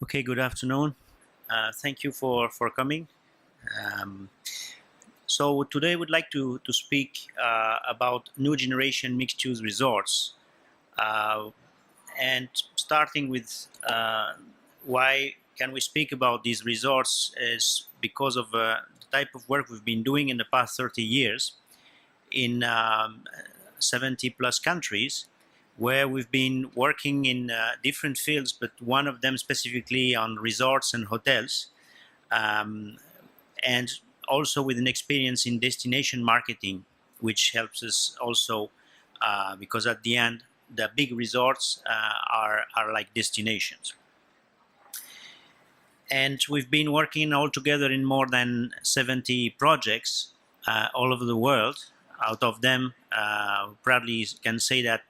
Okay, good afternoon. Thank you for coming. Um, so today we'd like to speak about new generation mixed use resorts, uh, and starting with why can we speak about these resorts is because of the type of work we've been doing in the past 30 years in 70 plus countries where we've been working in different fields, but one of them specifically on resorts and hotels, um, and also with an experience in destination marketing, which helps us also because at the end, the big resorts are like destinations. And we've been working all together in more than 70 projects all over the world. Out of them, proudly can say that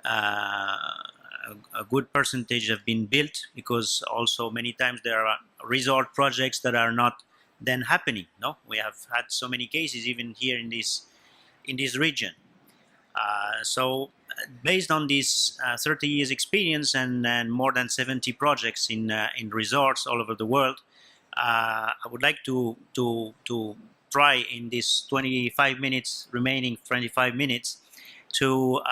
a good percentage have been built, because also many times there are resort projects that are not then happening. No, we have had so many cases even here in this region. So based on this 30 years experience and more than 70 projects in resorts all over the world, I would like to try in this 25 minutes remaining 25 minutes to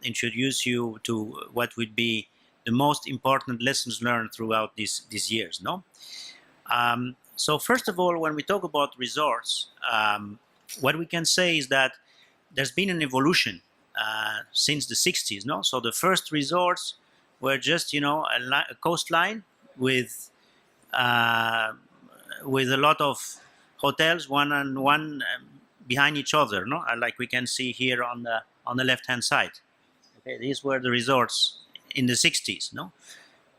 introduce you to what would be the most important lessons learned throughout these years. No, so first of all, when we talk about resorts, what we can say is that there's been an evolution since the 60s. No, so the first resorts were just a coastline with uh, with a lot of hotels, one and one behind each other. No, like we can see here on the left hand side. Okay, these were the resorts in the 60s. No,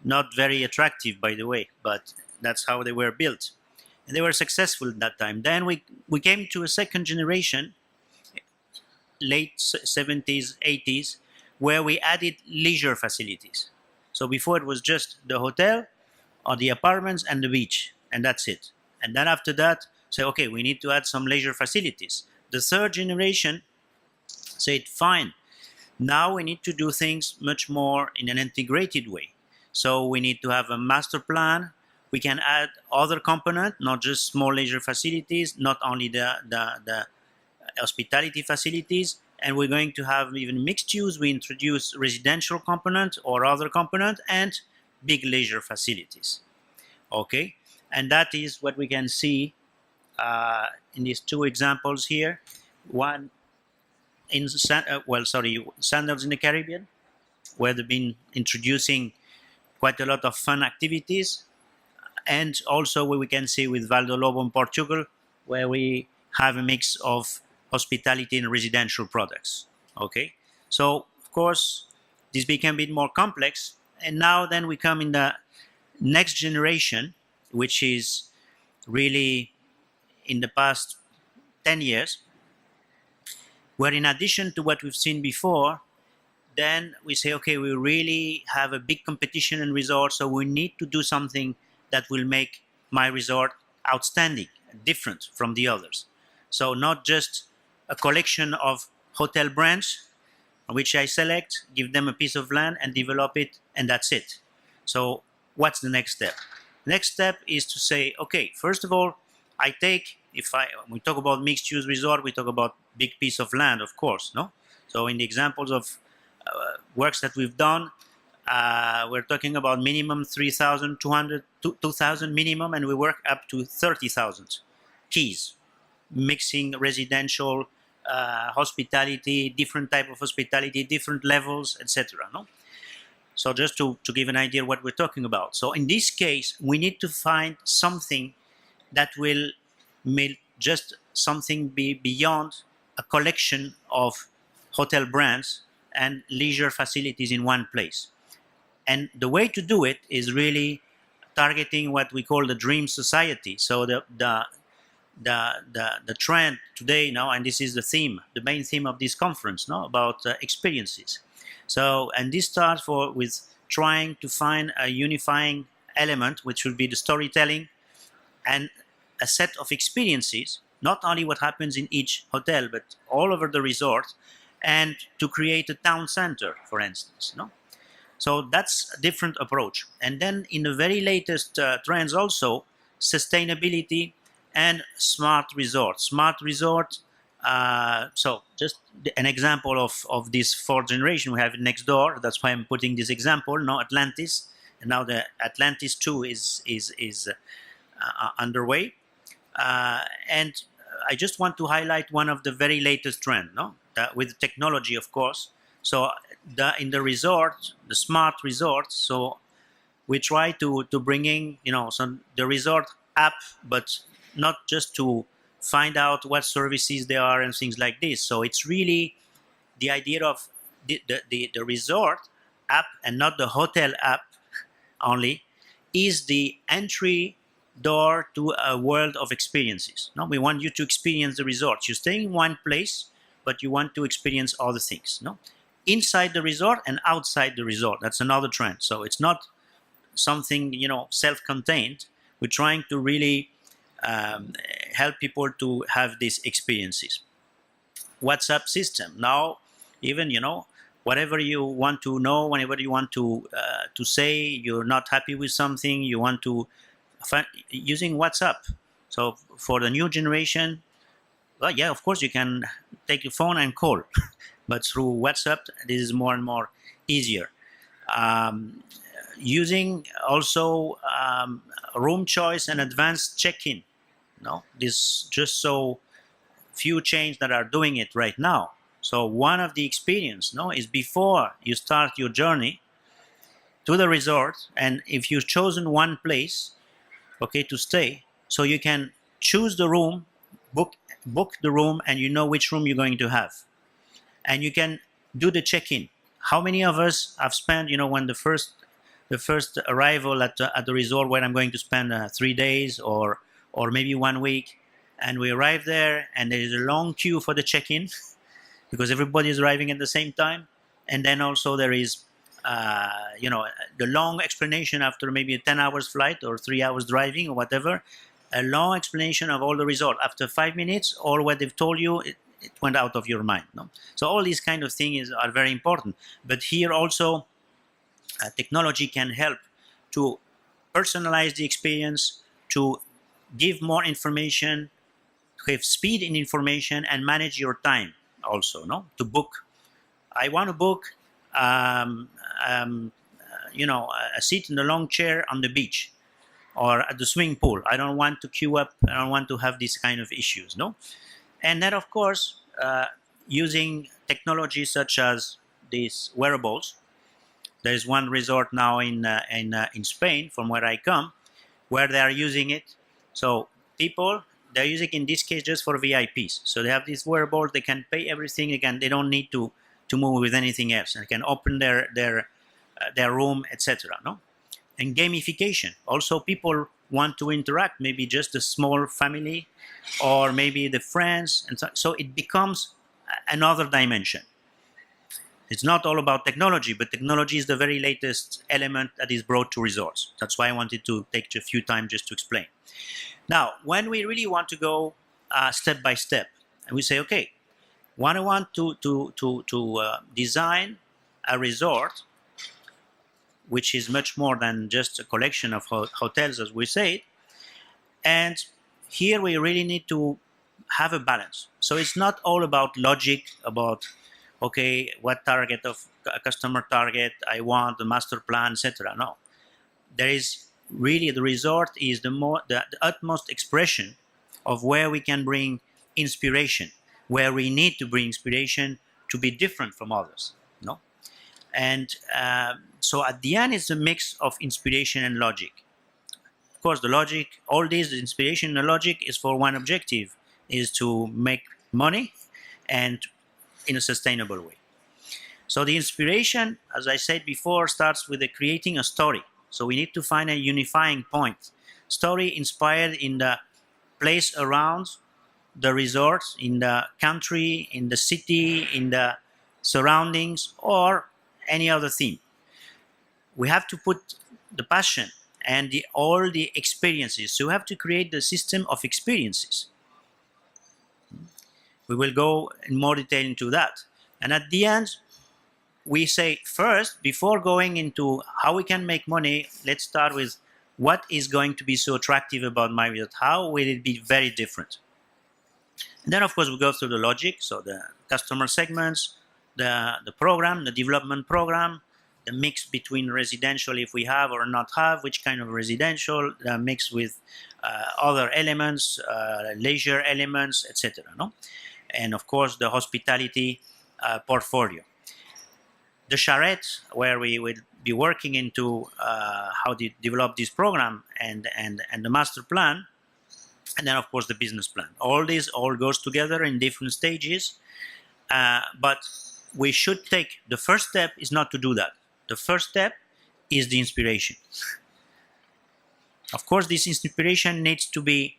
not very attractive, by the way, but that's how they were built, and they were successful at that time. Then we came to a second generation, late 70s, 80s, where we added leisure facilities. So before it was just the hotel or the apartments and the beach, and that's it. And then after that, say, okay, we need to add some leisure facilities. The third generation said, fine, now we need to do things much more in an integrated way. So we need to have a master plan. We can add other components, not just small leisure facilities, not only the hospitality facilities, and we're going to have even mixed use. We introduce residential component or other component and big leisure facilities. Okay, and that is what we can see in these two examples here. One in Sandals in the Caribbean, where they've been introducing quite a lot of fun activities, and also where we can see with Val do Lobo in Portugal, where we have a mix of hospitality and residential products. Okay, so of course this became a bit more complex, and now then we come in the next generation, which is really in the past 10 years, where in addition to what we've seen before, then we say, okay, we really have a big competition in resorts, so we need to do something that will make my resort outstanding, different from the others. So not just a collection of hotel brands, which I select, give them a piece of land and develop it, and that's it. So what's the next step? Next step is to say, okay, first of all, when we talk about mixed use resort, we talk about big piece of land, of course, no? So in the examples of works that we've done, we're talking about minimum 3,200, 2,000 minimum, and we work up to 30,000 keys, mixing residential, hospitality, different type of hospitality, different levels, etc. No? So just to give an idea what we're talking about. So in this case, we need to find something that will make just something beyond a collection of hotel brands and leisure facilities in one place. And the way to do it is really targeting what we call the dream society. So the trend today now, and this is the main theme of this conference, no, about experiences. So, and this starts with trying to find a unifying element, which would be the storytelling and a set of experiences, not only what happens in each hotel, but all over the resort, and to create a town center, for instance, no? So that's a different approach. And then in the very latest trends also, sustainability and smart resort. Smart resort, so just an example of this fourth generation we have next door. That's why I'm putting this example. Now Atlantis, and now the Atlantis 2 is underway. And I just want to highlight one of the very latest trend, no, with technology, of course. So in the resort, the smart resort. So we try to bring in, some the resort app, but not just to find out what services there are and things like this. So it's really the idea of the resort app and not the hotel app only is the entry door to a world of experiences. No, we want you to experience the resort. You stay in one place, but you want to experience other things. No, inside the resort and outside the resort. That's another trend. So it's not something self-contained. We're trying to really help people to have these experiences. WhatsApp system now, even whatever you want to know, whenever you want to say you're not happy with something, you want to find using WhatsApp. So for the new generation, well, yeah, of course you can take your phone and call, but through WhatsApp, this is more and more easier. Using also room choice and advanced check-in. This just so few chains that are doing it right now. So one of the experience, is before you start your journey to the resort, and if you've chosen one place, okay, to stay, so you can choose the room, book the room, and you know which room you're going to have, and you can do the check-in. How many of us have spent, when the first arrival at the resort where I'm going to spend 3 days or maybe 1 week, and we arrive there and there is a long queue for the check-in because everybody is arriving at the same time, and then also there is the long explanation after maybe a 10 hours flight or 3 hours driving or whatever, a long explanation of all the result. After 5 minutes, all what they've told you, it went out of your mind. No? So all these kind of things are very important. But here also, technology can help to personalize the experience, to give more information, to have speed in information, and manage your time also, to book. I want to book a seat in the long chair on the beach or at the swimming pool. I don't want to queue up. I don't want to have these kind of issues, And then, of course, using technology such as these wearables. There's one resort now in Spain, from where I come, where they are using it. So people, they're using in this case just for VIPs. So they have these wearables. They can pay everything again. They don't need to move with anything else. They can open their room, etc. And gamification. Also, people want to interact. Maybe just a small family, or maybe the friends, and so it becomes another dimension. It's not all about technology, but technology is the very latest element that is brought to resorts. That's why I wanted to take a few time just to explain. Now, when we really want to go step by step, and we say, okay, when I want to design a resort, which is much more than just a collection of hotels, as we say, and here we really need to have a balance. So it's not all about logic, about okay, what target of customer target I want, the master plan, etc. No, there is really the resort is the utmost expression of where we can bring inspiration, where we need to bring inspiration to be different from others. And so at the end, it's a mix of inspiration and logic. Of course, the logic, all this, the inspiration and the logic is for one objective, is to make money and in a sustainable way. So the inspiration, as I said before, starts with creating a story. So we need to find a unifying point. Story inspired in the place around the resort, in the country, in the city, in the surroundings, or any other theme. We have to put the passion and all the experiences. So we have to create the system of experiences. We will go in more detail into that. And at the end, we say first, before going into how we can make money, let's start with what is going to be so attractive about my resort. How will it be very different? And then, of course, we go through the logic, so the customer segments, the program, the development program, the mix between residential, if we have or not have, which kind of residential, the mix with other elements, leisure elements, etc. No? And of course, the hospitality portfolio. The charrette, where we will be working into how to develop this program and the master plan, and then of course the business plan. All this all goes together in different stages, but we should take, the first step is not to do that. The first step is the inspiration. Of course, this inspiration needs to be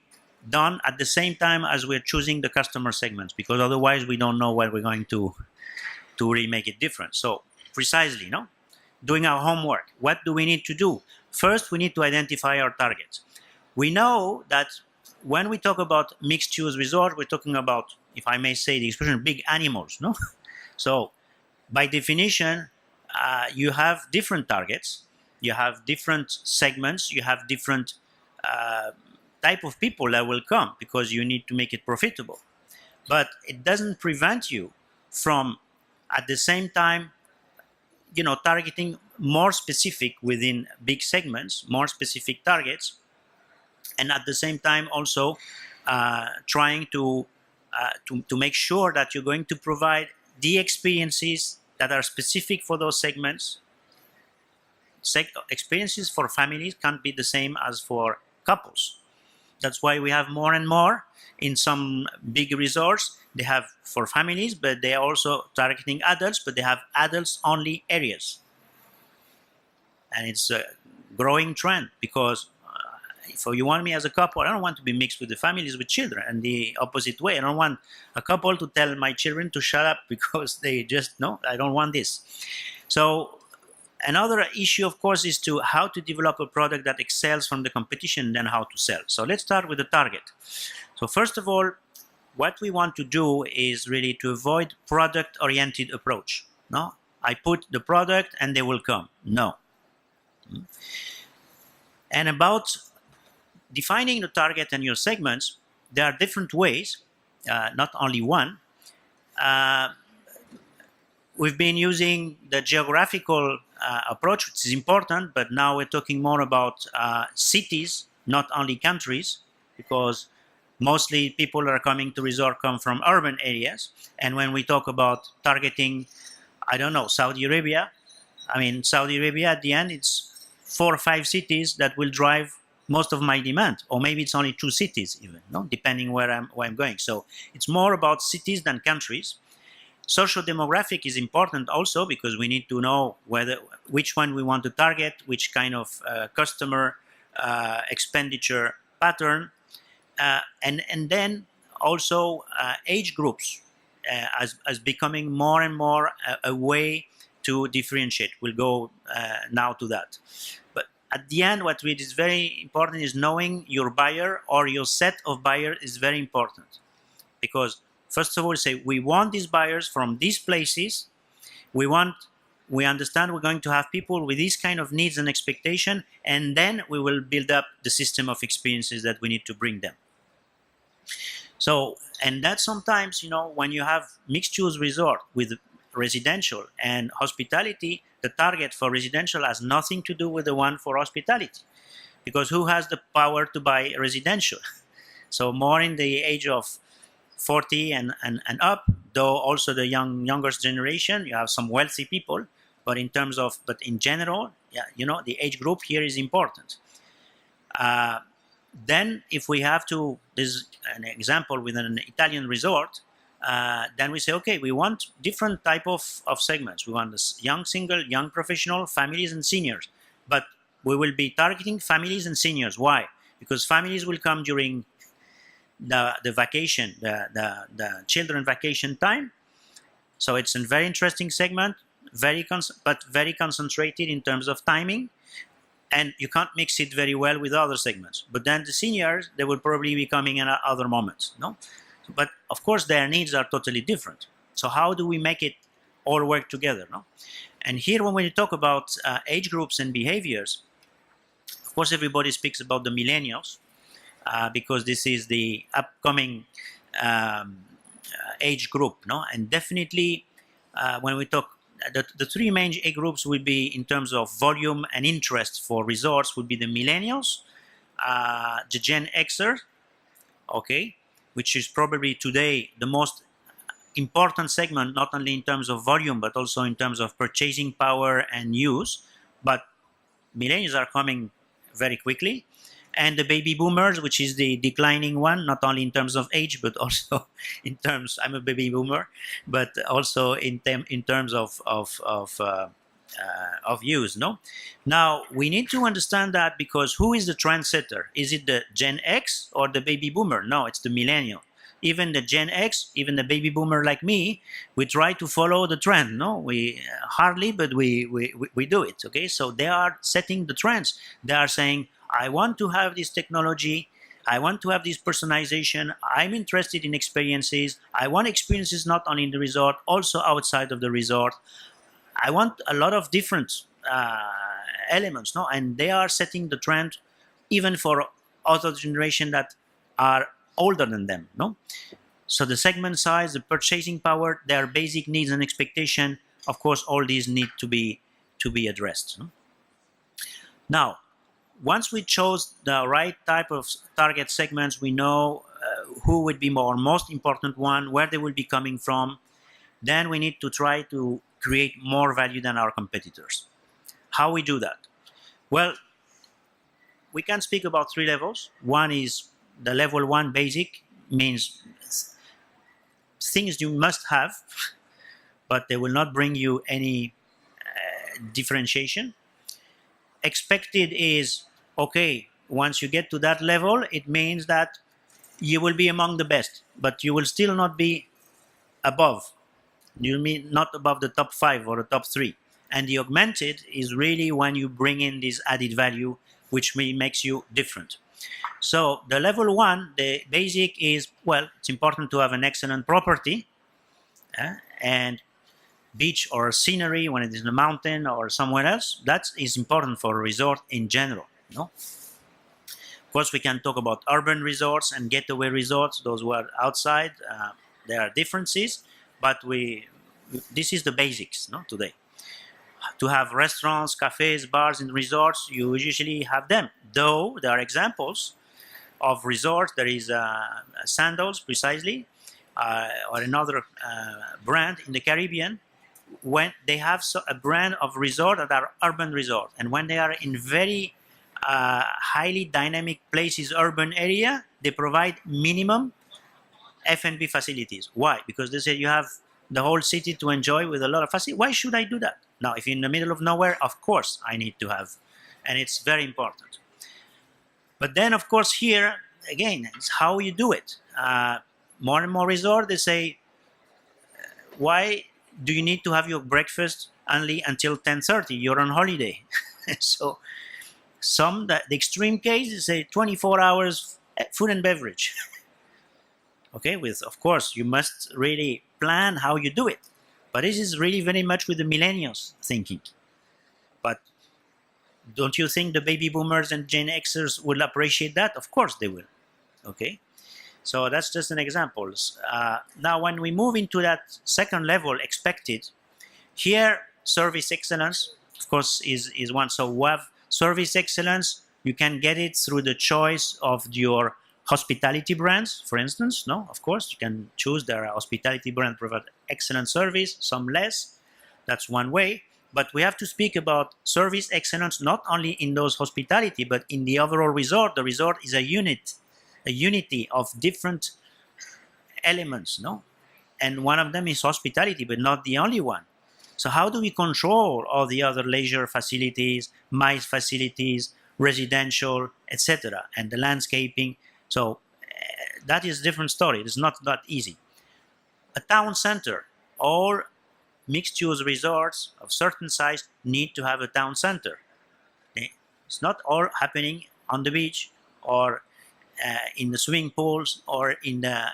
done at the same time as we're choosing the customer segments, because otherwise we don't know what we're going to really make it different. So precisely, no? Doing our homework. What do we need to do? First, we need to identify our targets. We know that when we talk about mixed-use resort, we're talking about, if I may say the expression, big animals, no? So by definition, you have different targets, you have different segments, you have different type of people that will come because you need to make it profitable. But it doesn't prevent you from, at the same time, targeting more specific within big segments, more specific targets, and at the same time also trying to make sure that you're going to provide the experiences that are specific for those segments. Experiences for families can't be the same as for couples. That's why we have more and more in some big resorts. They have for families, but they are also targeting adults, but they have adults-only areas. And it's a growing trend because if you want me as a couple, I don't want to be mixed with the families with children, and the opposite way. I don't want a couple to tell my children to shut up because they just, no, I don't want this. So another issue, of course, is to how to develop a product that excels from the competition, then how to sell. So let's start with the target. So first of all, what we want to do is really to avoid product-oriented approach. No, I put the product and they will come. No. And about defining the target and your segments, there are different ways, not only one. We've been using the geographical approach, which is important, but now we're talking more about cities, not only countries, because mostly people that are coming to resort come from urban areas. And when we talk about targeting, I don't know, Saudi Arabia, Saudi Arabia at the end, it's 4 or 5 cities that will drive most of my demand, or maybe it's only 2 cities even, no? Depending where I'm going. So it's more about cities than countries. Social demographic is important also because we need to know which one we want to target, which kind of customer expenditure pattern, and then also age groups as becoming more and more a way to differentiate. We'll go now to that. But at the end, what is very important is knowing your buyer or your set of buyers is very important. Because first of all, say we want these buyers from these places. We understand we're going to have people with these kind of needs and expectation, and then we will build up the system of experiences that we need to bring them. So, and that sometimes, when you have mixed-use resort with residential and hospitality, the target for residential has nothing to do with the one for hospitality, because who has the power to buy residential? So more in the age of 40 and up, though also the younger generation, you have some wealthy people, but in general, the age group here is important. Then if we have to, this is an example with an Italian resort, then we say, okay, we want different type of segments. We want this young single, young professional, families and seniors. But we will be targeting families and seniors. Why? Because families will come during the vacation, the children vacation time. So it's a very interesting segment, but very concentrated in terms of timing. And you can't mix it very well with other segments. But then the seniors, they will probably be coming in at other moments, no? But of course, their needs are totally different. So how do we make it all work together. No? And here, when we talk about age groups and behaviors, of course, everybody speaks about the millennials because this is the upcoming age group. No? And definitely, when we talk, the three main age groups will be in terms of volume and interest for resorts would be the millennials, the Gen Xer, okay, which is probably today the most important segment, not only in terms of volume, but also in terms of purchasing power and use. But millennials are coming very quickly. And the baby boomers, which is the declining one, not only in terms of age, but also in terms, I'm a baby boomer, but also in terms of use. No, now we need to understand that, because who is the trendsetter? Is it the Gen X or the baby boomer? No, it's the millennial. Even the Gen X, even the baby boomer like me, we try to follow the trend. No, we hardly, but we do it. Okay, so they are setting the trends. They are saying, I want to have this technology. I want to have this personalization. I'm interested in experiences. I want experiences not only in the resort, also outside of the resort. I want a lot of different elements, no? And they are setting the trend even for other generation that are older than them, no? So the segment size, the purchasing power, their basic needs and expectation, of course, all these need to be addressed. No? Now, once we chose the right type of target segments, we know who would be our most important one, where they will be coming from. Then we need to try to create more value than our competitors. How we do that? Well, we can speak about three levels. One is the level one basic, means things you must have, but they will not bring you any differentiation. Expected is, okay, once you get to that level, it means that you will be among the best, but you will still not be above. You mean not above the top 5 or the top 3. And the augmented is really when you bring in this added value, which makes you different. So the level 1, the basic is, well, it's important to have an excellent property and beach or scenery when it is in a mountain or somewhere else. That is important for a resort in general. No? Of course, we can talk about urban resorts and getaway resorts. Those who are outside, there are differences, but this is the basics, no, today. To have restaurants, cafes, bars in resorts, you usually have them. Though there are examples of resorts, there is Sandals, precisely, or another brand in the Caribbean, when they have a brand of resort that are urban resort, and when they are in very highly dynamic places, urban area, they provide minimum F&B facilities. Why? Because they say you have the whole city to enjoy with a lot of facilities. Why should I do that? Now, if you're in the middle of nowhere, of course I need to have, and it's very important. But then, of course, here, again, it's how you do it. More and more resorts, they say, why do you need to have your breakfast only until 10:30? You're on holiday. So the extreme case is say 24 hours food and beverage. Okay, with, of course, you must really plan how you do it. But this is really very much with the millennials thinking. But don't you think the baby boomers and Gen Xers will appreciate that? Of course they will. Okay, so that's just an example. Now, when we move into that second level, expected, here service excellence, of course, is one. So we have service excellence. You can get it through the choice of your hospitality brands, for instance. No, of course, you can choose their hospitality brand, provide excellent service, some less. That's one way. But we have to speak about service excellence not only in those hospitality, but in the overall resort. The resort is a unity of different elements, no? And one of them is hospitality, but not the only one. So how do we control all the other leisure facilities, MICE facilities, residential, etc., and the landscaping? So that is a different story. It's not that easy. A town center, all mixed-use resorts of certain size need to have a town center. It's not all happening on the beach or in the swimming pools or in the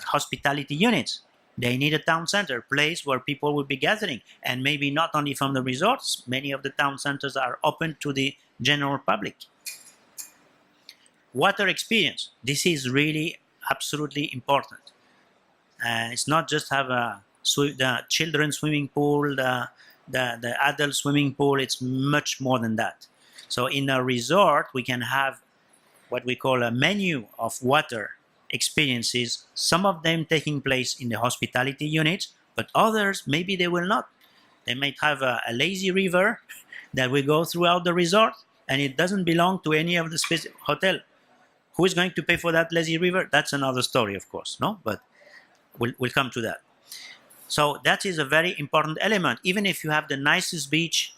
hospitality units. They need a town center, place where people will be gathering, and maybe not only from the resorts. Many of the town centers are open to the general public. Water experience. This is really absolutely important. It's not just have the children's swimming pool, the adult swimming pool. It's much more than that. So in a resort, we can have what we call a menu of water experiences, some of them taking place in the hospitality unit, but others, maybe they will not. They might have a lazy river that will go throughout the resort, and it doesn't belong to any of the specific hotel. Who is going to pay for that lazy river? That's another story, of course, no? But we'll come to that. So that is a very important element. Even if you have the nicest beach,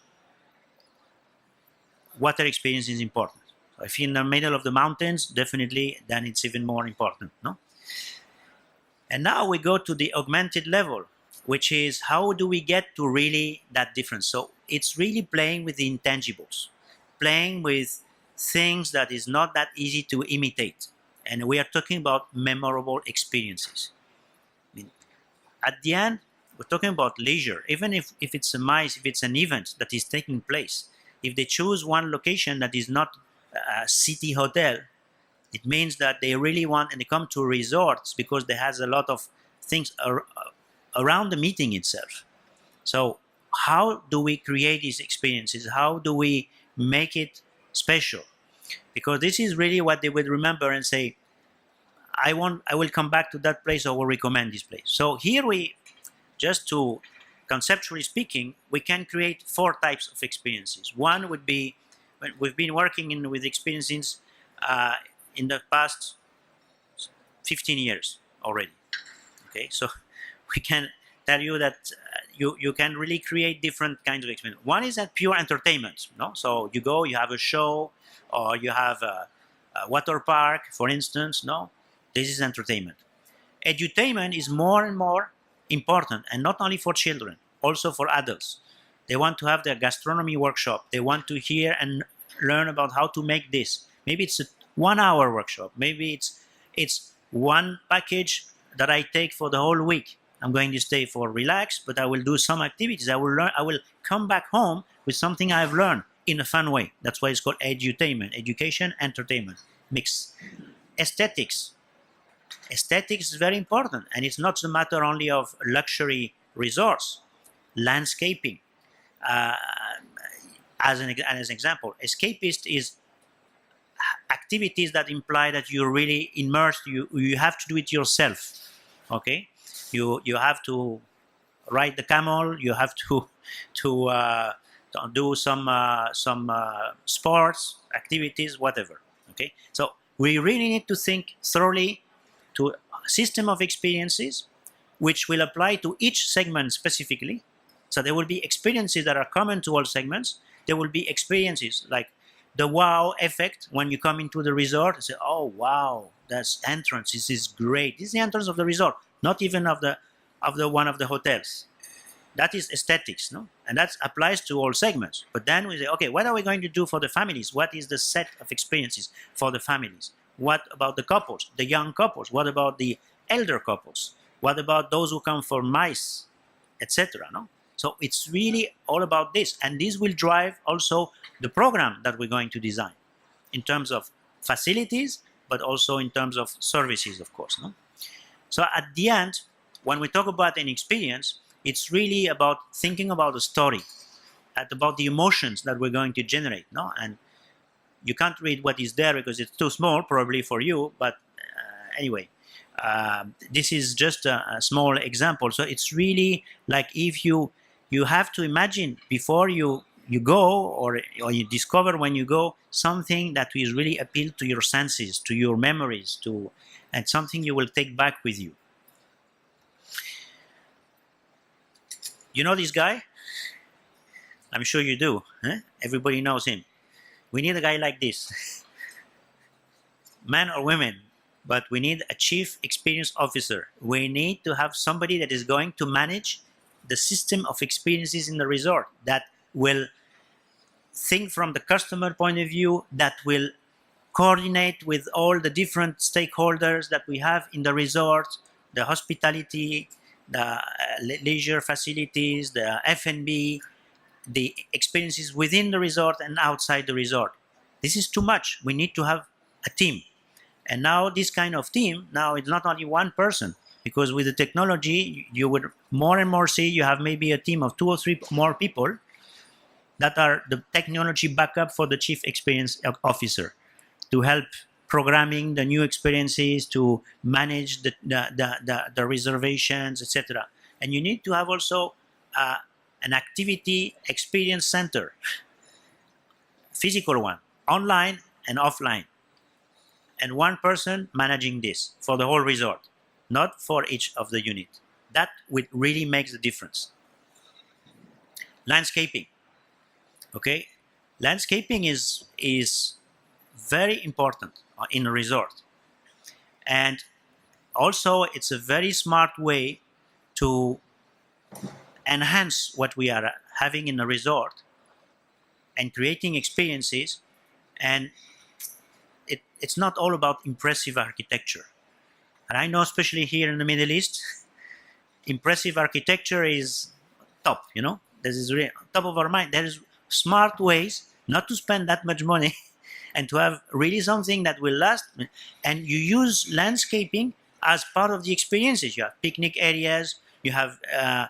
water experience is important. So if you're in the middle of the mountains, definitely, then it's even more important, no? And now we go to the augmented level, which is how do we get to really that difference? So it's really playing with the intangibles, playing with things that is not that easy to imitate. And we are talking about memorable experiences. I mean, at the end, we're talking about leisure. Even if it's if it's an event that is taking place, if they choose one location that is not a city hotel, it means that they really want, and they come to resorts because there has a lot of things around the meeting itself. So how do we create these experiences? How do we make it special? Because this is really what they would remember and say, I will come back to that place, or will recommend this place. So here just to conceptually speaking, we can create 4 types of experiences. One would be, we've been working with experiences in the past 15 years already. Okay, so we can tell you that you can really create different kinds of experience. One is that pure entertainment, no? So you go, you have a show, or you have a water park, for instance, no? This is entertainment. Edutainment is more and more important, and not only for children, also for adults. They want to have their gastronomy workshop. They want to hear and learn about how to make this. Maybe it's a 1-hour workshop. Maybe it's one package that I take for the whole week. I'm going to stay for relax, but I will do some activities. I will learn. I will come back home with something I've learned in a fun way. That's why it's called edutainment, education, entertainment, mix. Aesthetics. Aesthetics is very important, and it's not a matter only of luxury resorts. Landscaping, as an example, escapist is activities that imply that you're really immersed. You have to do it yourself. Okay, you have to ride the camel. You have to do some sports activities, whatever. Okay, so we really need to think thoroughly to a system of experiences which will apply to each segment specifically. So there will be experiences that are common to all segments. There will be experiences like the wow effect when you come into the resort and say, oh wow, that's entrance, this is great. This is the entrance of the resort, not even of the one of the hotels. That is aesthetics, no? And that applies to all segments. But then we say, okay, what are we going to do for the families? What is the set of experiences for the families? What about the couples, the young couples? What about the elder couples? What about those who come for MICE, etc.? No? So it's really all about this. And this will drive also the program that we're going to design in terms of facilities, but also in terms of services, of course. No? So at the end, when we talk about an experience, it's really about thinking about the story, about the emotions that we're going to generate. No? And you can't read what is there because it's too small, probably for you, but anyway. This is just a small example. So it's really like if you have to imagine before you go or you discover when you go something that will really appeal to your senses, to your memories, and something you will take back with you. You know this guy? I'm sure you do. Eh? Everybody knows him. We need a guy like this. Man or women, but we need a chief experience officer. We need to have somebody that is going to manage the system of experiences in the resort, that will think from the customer point of view, that will coordinate with all the different stakeholders that we have in the resort, the hospitality, the leisure facilities, the F&B, the experiences within the resort and outside the resort. This is too much. We need to have a team. And now this kind of team, now it's not only one person, because with the technology, you would more and more see you have maybe a team of 2 or 3 more people that are the technology backup for the chief experience officer to help programming the new experiences, to manage the reservations, etc. And you need to have also an activity experience center, physical one, online and offline, and one person managing this for the whole resort, not for each of the unit. That would really makes the difference. Landscaping. Okay, landscaping is very important in a resort, and also it's a very smart way to enhance what we are having in a resort and creating experiences. And it's not all about impressive architecture. And I know, especially here in the Middle East, impressive architecture is top. This is really top of our mind. There is smart ways not to spend that much money and to have really something that will last. And you use landscaping as part of the experiences. You have picnic areas, you have a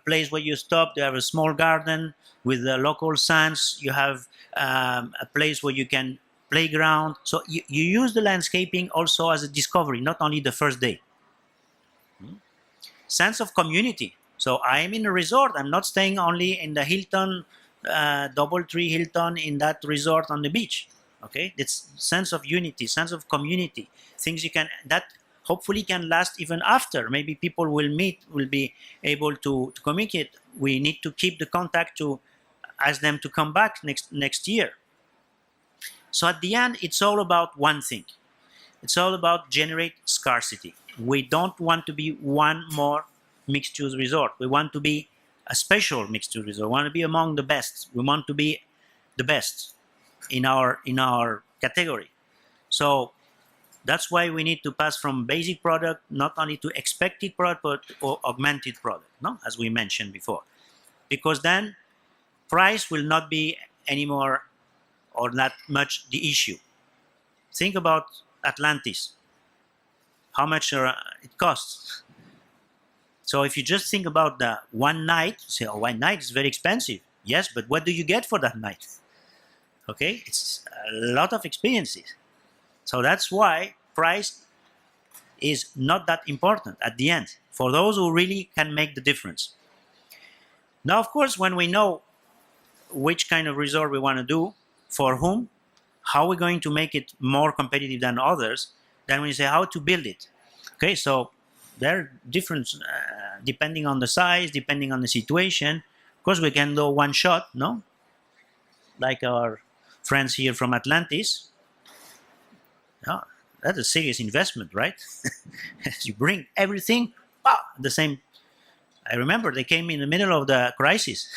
place where you stop, you have a small garden with the local sands, you have a place where you can playground. So you use the landscaping also as a discovery, not only the first day. Sense of community. So I am in a resort, I'm not staying only in the Hilton, DoubleTree Hilton, in that resort on the beach. Okay, it's sense of unity, sense of community, things you can, that hopefully can last even after. Maybe people will meet, will be able to communicate. We need to keep the contact to ask them to come back next year. So at the end, it's all about one thing. It's all about generate scarcity. We don't want to be one more mixed-use resort. We want to be a special mixed-use resort. We want to be among the best. We want to be the best in our category. So that's why we need to pass from basic product not only to expected product but or augmented product, no? As we mentioned before, because then price will not be anymore or not much the issue. Think about Atlantis, how much it costs. So if you just think about the one night, say, oh, one night is very expensive. Yes, but what do you get for that night? Okay, it's a lot of experiences. So that's why price is not that important at the end for those who really can make the difference. Now, of course, when we know which kind of resort we want to do, for whom, how we're going to make it more competitive than others, then we say how to build it. Okay, so there are different, depending on the size, depending on the situation. Of course, we can do one shot, no? Like our friends here from Atlantis. Yeah, that's a serious investment, right? You bring everything, the same. I remember they came in the middle of the crisis.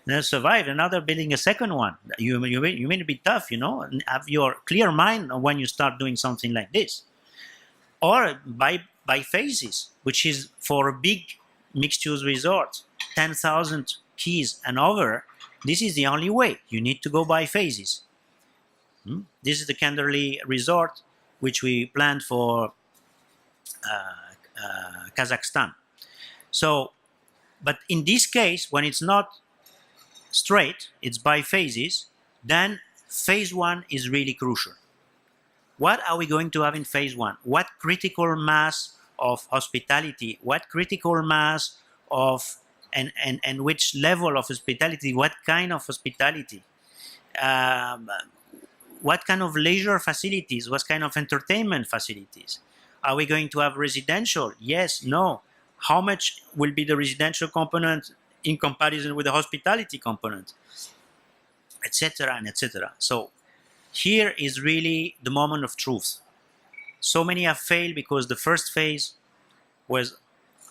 They survived, and now they're building a second one. You mean to be tough, and have your clear mind when you start doing something like this. Or by phases, which is for a big mixed-use resort, 10,000 keys and over, this is the only way. You need to go by phases. This is the Kanderli Resort, which we planned for Kazakhstan. So, but in this case, when it's not straight, it's by phases, then phase one is really crucial. What are we going to have in phase one? What critical mass of hospitality, what critical mass of, and which level of hospitality, what kind of hospitality, what kind of leisure facilities, what kind of entertainment facilities? Are we going to have residential? Yes, no. How much will be the residential component in comparison with the hospitality component, etc. and etc. So here is really the moment of truth. So many have failed because the first phase was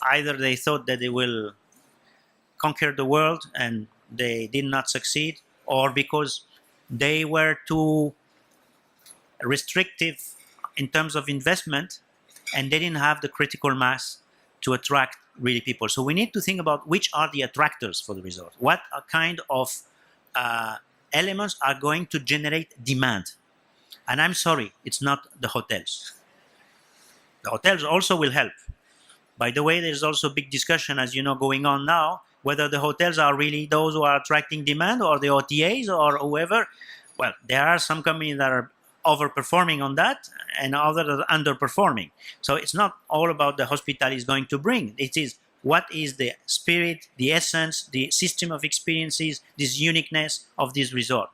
either they thought that they will conquer the world and they did not succeed, or because they were too restrictive in terms of investment and they didn't have the critical mass to attract really people. So we need to think about which are the attractors for the resort. What kind of elements are going to generate demand? And I'm sorry, it's not the hotels. The hotels also will help. By the way, there's also big discussion, as you know, going on now, whether the hotels are really those who are attracting demand or the OTAs or whoever. Well, there are some companies that are overperforming on that and others that are underperforming. So it's not all about the hospitality is going to bring. It is what is the spirit, the essence, the system of experiences, this uniqueness of this resort.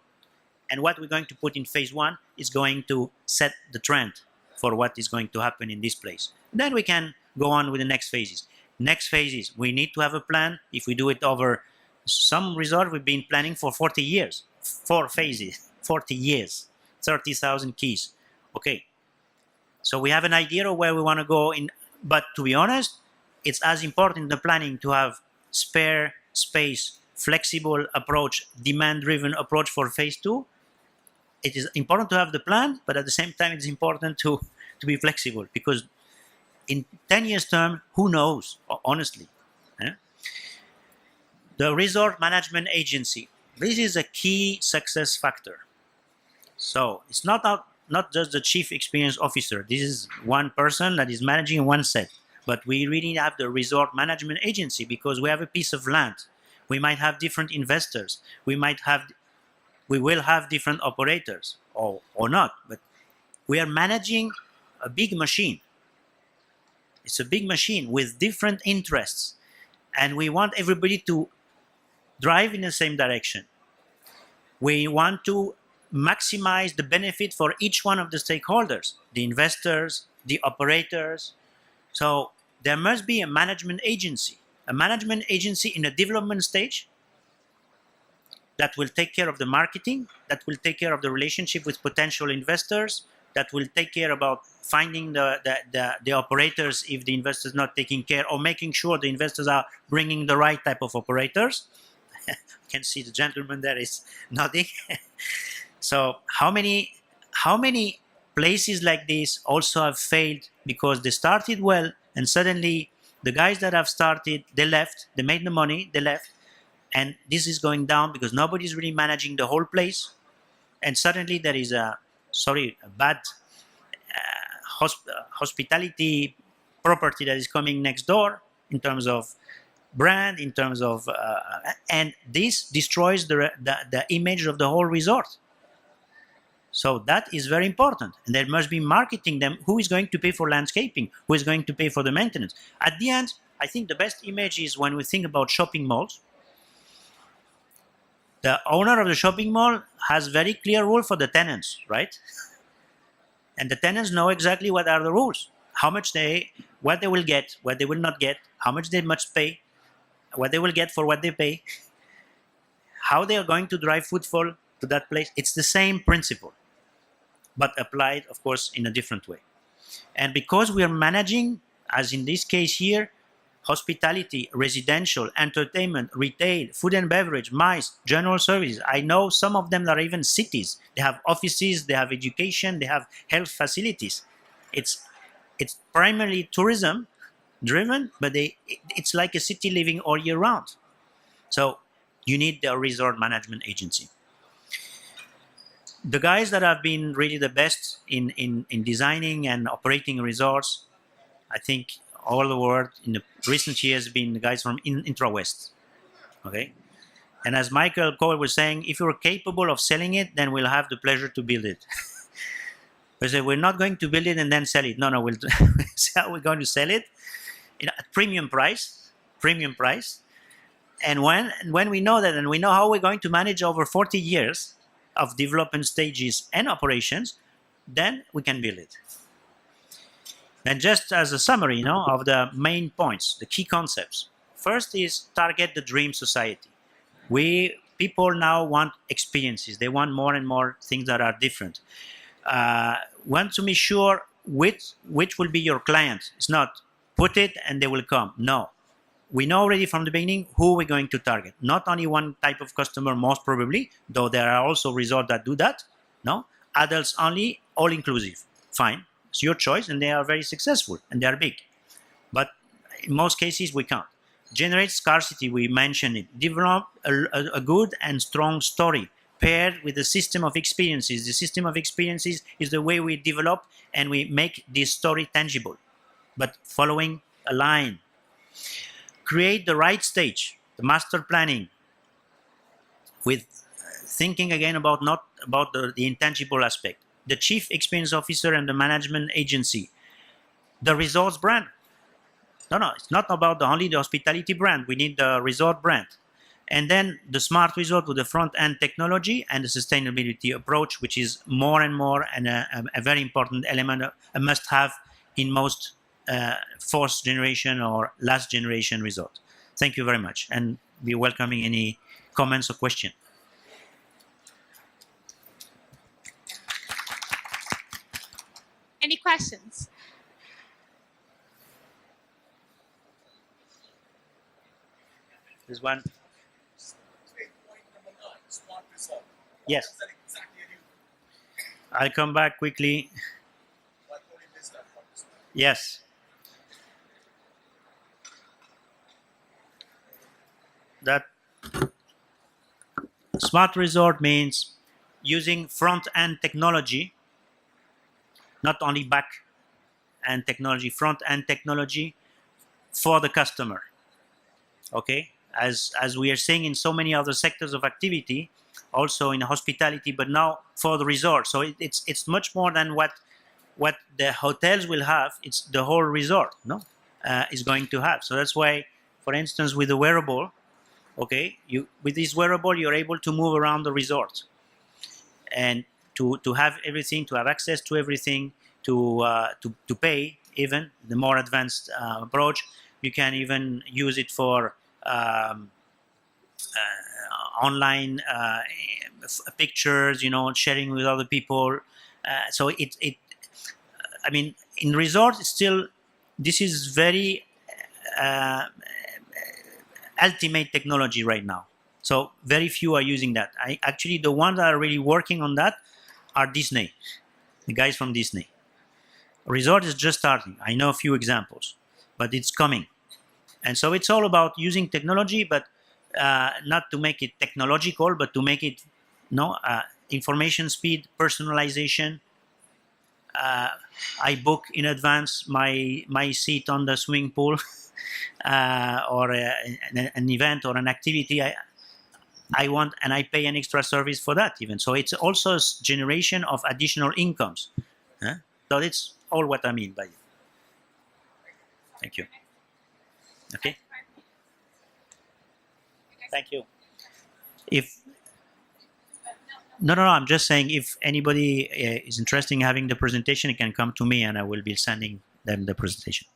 And what we're going to put in phase one is going to set the trend for what is going to happen in this place. Then we can go on with the next phases. Next phases, we need to have a plan. If we do it over some resort, we've been planning for 40 years. 4 phases, 40 years, 30,000 keys. Okay. So we have an idea of where we want to go in, but to be honest, it's as important in the planning to have spare space, flexible approach, demand-driven approach for phase 2. It is important to have the plan, but at the same time, it's important to be flexible, because in 10 years term, who knows, honestly. The resort management agency. This is a key success factor. So it's not just the chief experience officer. This is one person that is managing one set. But we really have the resort management agency, because we have a piece of land. We might have different investors. We will have different operators, or not. But we are managing a big machine. It's a big machine with different interests. And we want everybody to drive in the same direction. We want to maximize the benefit for each one of the stakeholders, the investors, the operators. So there must be a management agency in a development stage that will take care of the marketing, that will take care of the relationship with potential investors, that will take care about finding the operators if the investors not taking care, or making sure the investors are bringing the right type of operators. You can see the gentleman there is nodding. So how many places like this also have failed because they started well, and suddenly the guys that have started, they left, they made the money, they left, and this is going down because nobody's really managing the whole place, and suddenly there is a bad hospitality property that is coming next door in terms of brand, in terms of and this destroys the image of the whole resort. So that is very important, and there must be marketing them. Who is going to pay for landscaping? Who is going to pay for the maintenance? At the end, I think the best image is when we think about shopping malls. The owner of the shopping mall has very clear rule for the tenants, right? And the tenants know exactly what are the rules, what they will get, what they will not get, how much they must pay, what they will get for what they pay, how they are going to drive footfall to that place. It's the same principle, but applied, of course, in a different way. And because we are managing, as in this case here, hospitality, residential, entertainment, retail, food and beverage, MICE, general services. I know some of them are even cities. They have offices, they have education, they have health facilities. It's primarily tourism driven, but it's like a city living all year round. So you need the resort management agency. The guys that have been really the best in designing and operating resorts, I think all the world in the recent years have been the guys from Intrawest. Okay? And as Michael Cole was saying, if you're capable of selling it, then we'll have the pleasure to build it. We say we're not going to build it and then sell it. No, we'll we're going to sell it at premium price. And when we know that, and we know how we're going to manage over 40 years of development stages and operations, then we can build it. And just as a summary, of the main points, the key concepts. First is target the dream society. People now want experiences. They want more and more things that are different. Want to be sure which will be your client. It's not put it and they will come. No. We know already from the beginning who we're going to target. Not only one type of customer, most probably, though there are also resorts that do that. No. Adults only, all inclusive. Fine. It's your choice, and they are very successful, and they are big. But in most cases, we can't. Generate scarcity, we mentioned it. Develop a good and strong story paired with a system of experiences. The system of experiences is the way we develop and we make this story tangible, but following a line. Create the right stage, the master planning, with thinking again about not about the intangible aspect. The chief experience officer and the management agency. The resorts brand. No, it's not about only the hospitality brand. We need the resort brand. And then the smart resort with the front-end technology and the sustainability approach, which is more and more and a very important element, a must-have in most fourth generation or last generation resort. Thank you very much. And we're welcoming any comments or questions. Any questions? There's one. Yes. I'll come back quickly. Yes. That smart resort means using front-end technology, not only back-end technology, front-end technology for the customer. Okay, as we are seeing in so many other sectors of activity, also in hospitality, but now for the resort. So it's much more than what the hotels will have. It's the whole resort, is going to have. So that's why, for instance, with the wearable, okay, with this wearable, you're able to move around the resort and to have everything, to have access to everything, to pay even the more advanced approach. You can even use it for online pictures, sharing with other people. So I mean, in resort, still, this is very ultimate technology right now. So very few are using that. Actually, the ones that are really working on that are Disney, the guys from Disney. Resort is just starting. I know a few examples, but it's coming. And so it's all about using technology, but not to make it technological, but to make it information speed, personalization. I book in advance my seat on the swimming pool or an event or an activity I want, and I pay an extra service for that even. So it's also a generation of additional incomes. So that's all what I mean by it. Thank you. Okay. Thank you. No, I'm just saying, if anybody is interested in having the presentation, you can come to me and I will be sending them the presentation.